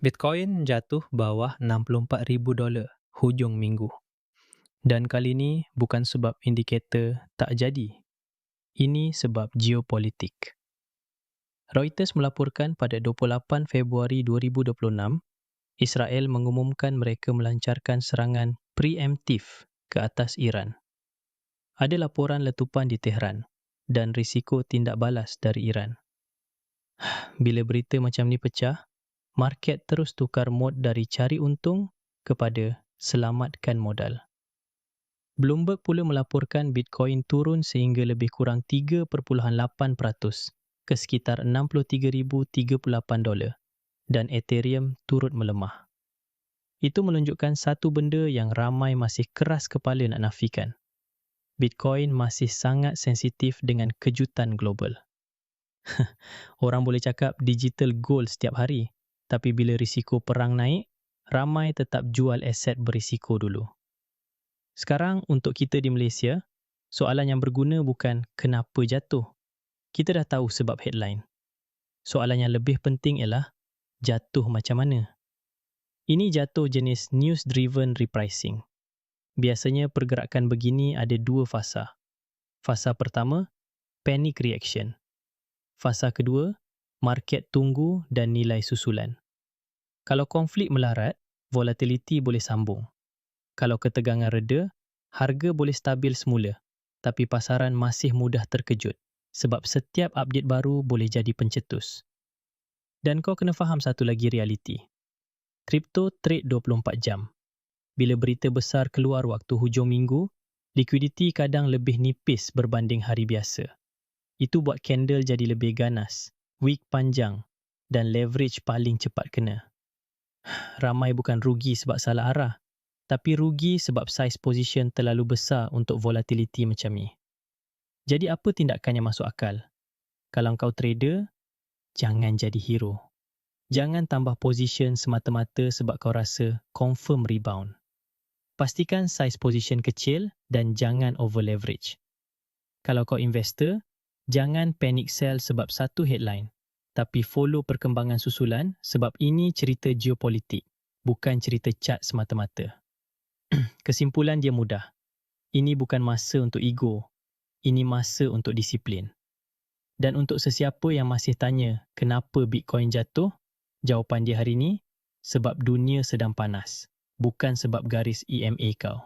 Bitcoin jatuh bawah $64,000 hujung minggu. Dan kali ini bukan sebab indikator tak jadi. Ini sebab geopolitik. Reuters melaporkan pada 28 Februari 2026, Israel mengumumkan mereka melancarkan serangan preemptif ke atas Iran. Ada laporan letupan di Tehran dan risiko tindak balas dari Iran. Bila berita macam ni pecah, market terus tukar mod dari cari untung kepada selamatkan modal. Bloomberg pula melaporkan Bitcoin turun sehingga lebih kurang 3.8% ke sekitar $63,038 dan Ethereum turut melemah. Itu menunjukkan satu benda yang ramai masih keras kepala nak nafikan. Bitcoin masih sangat sensitif dengan kejutan global. Orang boleh cakap digital gold setiap hari, tapi bila risiko perang naik, ramai tetap jual aset berisiko dulu. Sekarang untuk kita di Malaysia, soalan yang berguna bukan kenapa jatuh. Kita dah tahu sebab headline. Soalan yang lebih penting ialah jatuh macam mana. Ini jatuh jenis news-driven repricing. Biasanya pergerakan begini ada dua fasa. Fasa pertama, panic reaction. Fasa kedua, market tunggu dan nilai susulan. Kalau konflik melarat, volatility boleh sambung. Kalau ketegangan reda, harga boleh stabil semula, tapi pasaran masih mudah terkejut sebab setiap update baru boleh jadi pencetus. Dan kau kena faham satu lagi realiti. Kripto trade 24 jam. Bila berita besar keluar waktu hujung minggu, liquidity kadang lebih nipis berbanding hari biasa. Itu buat candle jadi lebih ganas, wick panjang dan leverage paling cepat kena. Ramai bukan rugi sebab salah arah, tapi rugi sebab size position terlalu besar untuk volatility macam ni. Jadi apa tindakan yang masuk akal? Kalau kau trader, jangan jadi hero. Jangan tambah position semata-mata sebab kau rasa confirm rebound. Pastikan size position kecil dan jangan over leverage. Kalau kau investor, jangan panic sell sebab satu headline, tapi follow perkembangan susulan sebab ini cerita geopolitik, bukan cerita chart semata-mata. Kesimpulan dia mudah. Ini bukan masa untuk ego. Ini masa untuk disiplin. Dan untuk sesiapa yang masih tanya kenapa Bitcoin jatuh, jawapan dia hari ini, sebab dunia sedang panas, bukan sebab garis EMA kau.